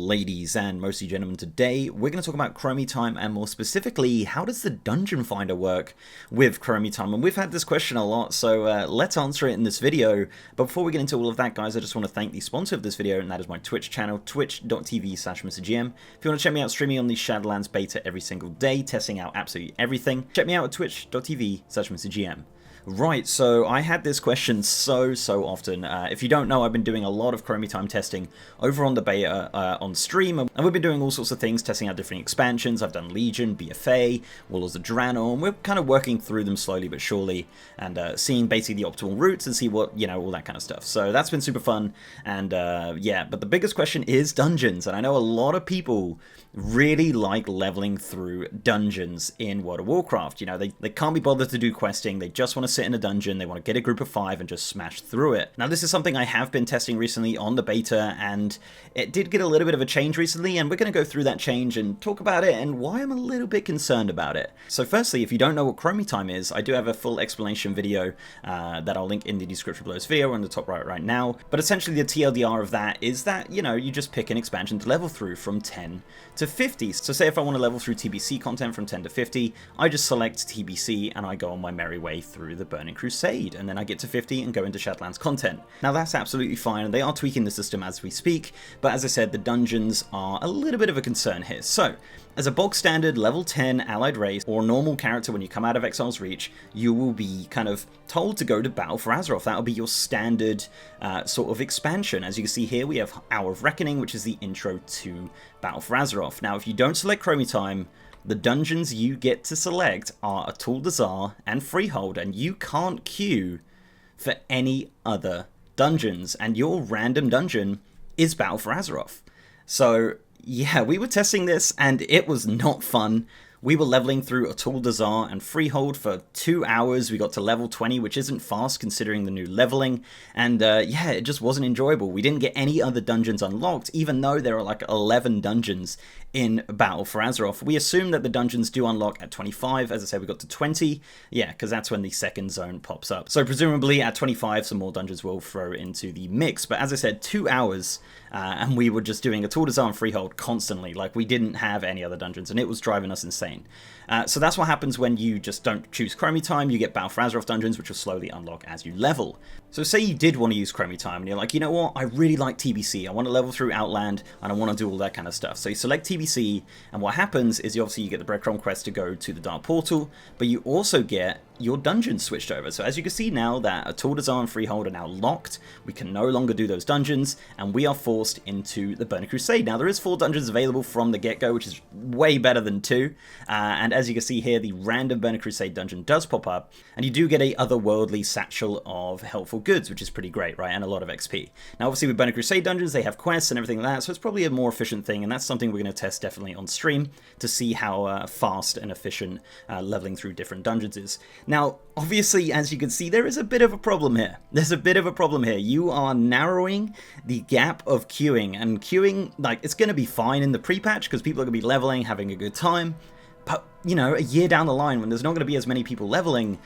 ladies and mostly gentlemen. Today we're going to talk about Chromie Time, and more specifically, how does the dungeon finder work with Chromie Time? And we've had this question a lot, so let's answer it in this video. But before we get into all of that, guys, I just want to thank the sponsor of this video, and that is my Twitch channel, twitch.tv/MrGM. If you want to check me out streaming on the Shadowlands Beta every single day, testing out absolutely everything, check me out at twitch.tv/MrGM. Right, so I had this question so often. If you don't know, I've been doing a lot of Chromie Time testing over on the beta on stream, and we've been doing all sorts of things, testing out different expansions. I've done Legion, BFA, Warlords of Draenor, and we're kind of working through them slowly but surely, and seeing basically the optimal routes and see what, you know, all that kind of stuff. So that's been super fun, and yeah, but the biggest question is dungeons, and I know a lot of people really like leveling through dungeons in World of Warcraft. You know, they can't be bothered to do questing, they just want to sit in a dungeon, they want to get a group of 5 and just smash through it. Now, this is something I have been testing recently on the beta, and it did get a little bit of a change recently, and we're going to go through that change and talk about it and why I'm a little bit concerned about it. So firstly, if you don't know what Chromie Time is, I do have a full explanation video that I'll link in the description below this video or in the top right now. But essentially the TLDR of that is that, you know, you just pick an expansion to level through from 10 to 50. So say if I want to level through TBC content from 10 to 50, I just select TBC and I go on my merry way through the Burning Crusade, and then I get to 50 and go into Shadowlands content. Now that's absolutely fine, and they are tweaking the system as we speak, but as I said, the dungeons are a little bit of a concern here. So as a bog standard level 10 allied race or normal character, when you come out of Exile's Reach, you will be kind of told to go to Battle for Azeroth. That'll be your standard sort of expansion. As you can see here, we have Hour of Reckoning, which is the intro to Battle for Azeroth. Now, if you don't select Chromie Time, the dungeons you get to select are Atul Dazar and Freehold, and you can't queue for any other dungeons, and your random dungeon is Battle for Azeroth. So yeah, we were testing this, and it was not fun. We were leveling through Atul Dazar and Freehold for 2 hours. We got to level 20, which isn't fast considering the new leveling. And yeah, it just wasn't enjoyable. We didn't get any other dungeons unlocked, even though there are like 11 dungeons in Battle for Azeroth. We assume that the dungeons do unlock at 25. As I said, we got to 20. Yeah, because that's when the second zone pops up. So presumably at 25, some more dungeons will throw into the mix. But as I said, 2 hours, and we were just doing Atul Dazar and Freehold constantly. Like, we didn't have any other dungeons, and it was driving us insane. So that's what happens when you just don't choose Chromie Time. You get Battle for Azeroth dungeons, which will slowly unlock as you level. So say you did want to use Chromie Time, and you're like, you know what, I really like TBC. I want to level through Outland, and I want to do all that kind of stuff. So you select TBC, and what happens is you get the breadcrumb quest to go to the Dark Portal, but you also get your dungeons switched over. So as you can see now that Atul Dazar and Freehold are now locked, we can no longer do those dungeons, and we are forced into the Burning Crusade. Now there is 4 dungeons available from the get-go, which is way better than 2, and as you can see here, the random Burning Crusade dungeon does pop up, and you do get a otherworldly satchel of helpful goods, which is pretty great, right, and a lot of XP. Now obviously with Burning Crusade dungeons, they have quests and everything like that, so it's probably a more efficient thing, and that's something we're going to test definitely on stream to see how fast and efficient leveling through different dungeons is. Now, obviously, as you can see, there is a bit of a problem here. There's a bit of a problem here. You are narrowing the gap of queuing, and queuing, like, it's going to be fine in the pre-patch because people are going to be leveling, having a good time. But, you know, a year down the line, when there's not going to be as many people leveling,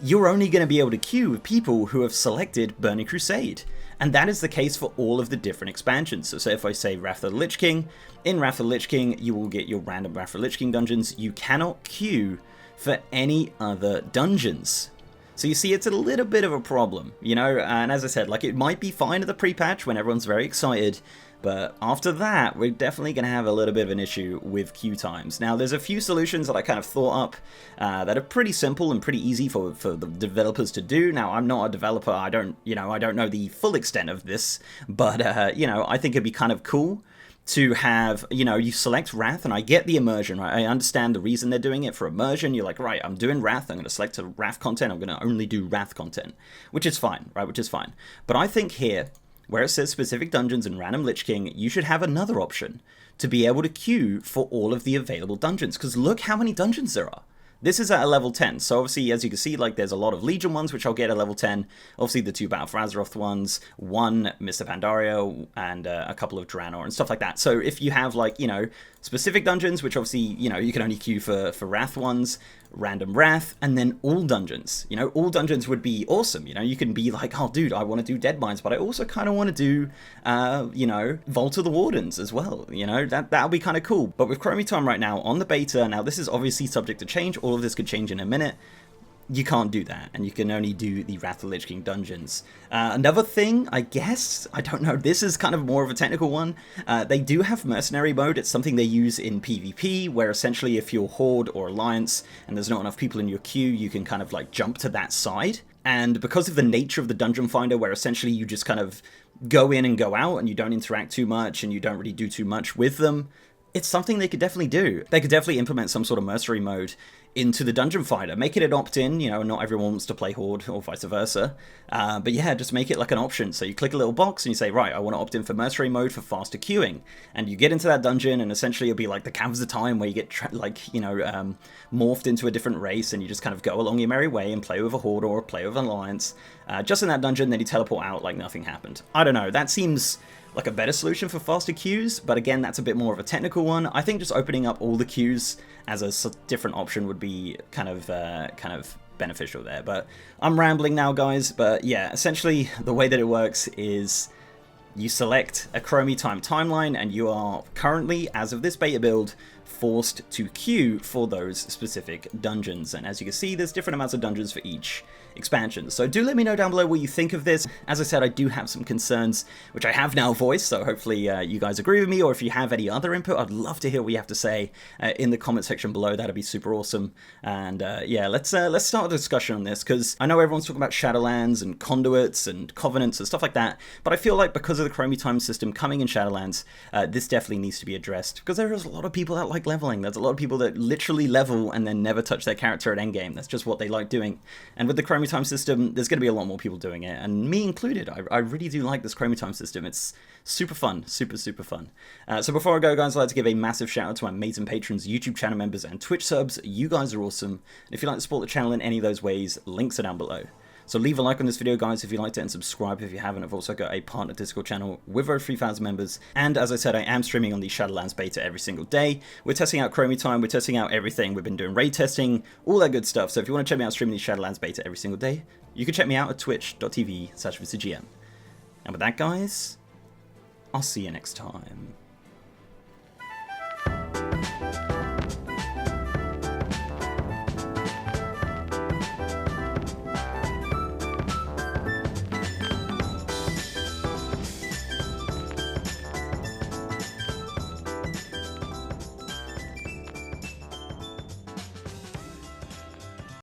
you're only going to be able to queue with people who have selected Burning Crusade. And that is the case for all of the different expansions. So say if I say Wrath of the Lich King, in Wrath of the Lich King, you will get your random Wrath of the Lich King dungeons. You cannot queue for any other dungeons. So you see, it's a little bit of a problem, you know, and as I said, like, it might be fine at the pre-patch when everyone's very excited, but after that, we're definitely going to have a little bit of an issue with queue times. Now, there's a few solutions that I kind of thought up that are pretty simple and pretty easy for the developers to do. Now, I'm not a developer, I don't know the full extent of this, but, you know, I think it'd be kind of cool to have, you know, you select Wrath, and I get the immersion, right? I understand the reason they're doing it for immersion. You're like, right, I'm doing Wrath, I'm going to select a Wrath content, I'm going to only do Wrath content, which is fine, right? Which is fine. But I think here, where it says specific dungeons and random Lich King, you should have another option to be able to queue for all of the available dungeons, because look how many dungeons there are. This is at a level 10, so obviously, as you can see, like, there's a lot of Legion ones, which I'll get at level 10, obviously the 2 Battle for Azeroth ones, 1 Mr. Pandaria, and a couple of Draenor and stuff like that. So if you have, like, you know, specific dungeons, which obviously, you know, you can only queue for Wrath ones, random Wrath, and then all dungeons. You know, all dungeons would be awesome. You know, you can be like, oh, dude, I want to do Dead Mines, but I also kind of want to do, you know, Vault of the Wardens as well. You know, that'll be kind of cool. But with Chromie Time right now on the beta, now this is obviously subject to change. All of this could change in a minute. You can't do that, and you can only do the Wrath of the Lich King dungeons. Another thing, I guess, I don't know, this is kind of more of a technical one. They do have mercenary mode. It's something they use in PvP, where essentially if you're Horde or Alliance and there's not enough people in your queue, you can kind of like jump to that side. And because of the nature of the dungeon finder, where essentially you just kind of go in and go out and you don't interact too much and you don't really do too much with them, it's something they could definitely do. They could definitely implement some sort of mercenary mode into the dungeon finder, make it an opt-in, you know, not everyone wants to play Horde or vice versa, but yeah, just make it like an option. So you click a little box and you say, right, I want to opt in for mercenary mode for faster queuing, and you get into that dungeon and essentially it'll be like the Caverns of Time, where you get like, you know, morphed into a different race and you just kind of go along your merry way and play with a Horde or play with an Alliance, just in that dungeon, then you teleport out like nothing happened. I don't know, that seems like a better solution for faster queues, but again, that's a bit more of a technical one. I think just opening up all the queues as a different option would be kind of beneficial there. But I'm rambling now, guys. But yeah, essentially the way that it works is you select a Chromie Time timeline, and you are currently, as of this beta build, forced to queue for those specific dungeons. And as you can see, there's different amounts of dungeons for each expansion. So do let me know down below what you think of this. As I said, I do have some concerns, which I have now voiced, so hopefully you guys agree with me, or if you have any other input, I'd love to hear what you have to say in the comment section below. That'd be super awesome. And yeah, let's start a discussion on this, because I know everyone's talking about Shadowlands and conduits and covenants and stuff like that, but I feel like because of the Chromie Time system coming in Shadowlands, this definitely needs to be addressed, because there is a lot of people that like leveling. There's a lot of people that literally level and then never touch their character at endgame. That's just what they like doing. And with the Chromie Time system, there's going to be a lot more people doing it, and me included. I really do like this Chromie Time system. It's super fun, super fun. So before I go, guys, I'd like to give a massive shout out to my amazing patrons, YouTube channel members, and Twitch subs. You guys are awesome. And if you'd like to support the channel in any of those ways, links are down below. So leave a like on this video, guys, if you liked it, and subscribe if you haven't. I've also got a partner Discord channel with over 3,000 members. And as I said, I am streaming on the Shadowlands Beta every single day. We're testing out Chromie Time, we're testing out everything. We've been doing raid testing, all that good stuff. So if you want to check me out streaming the Shadowlands Beta every single day, you can check me out at twitch.tv/VCGM. And with that, guys, I'll see you next time.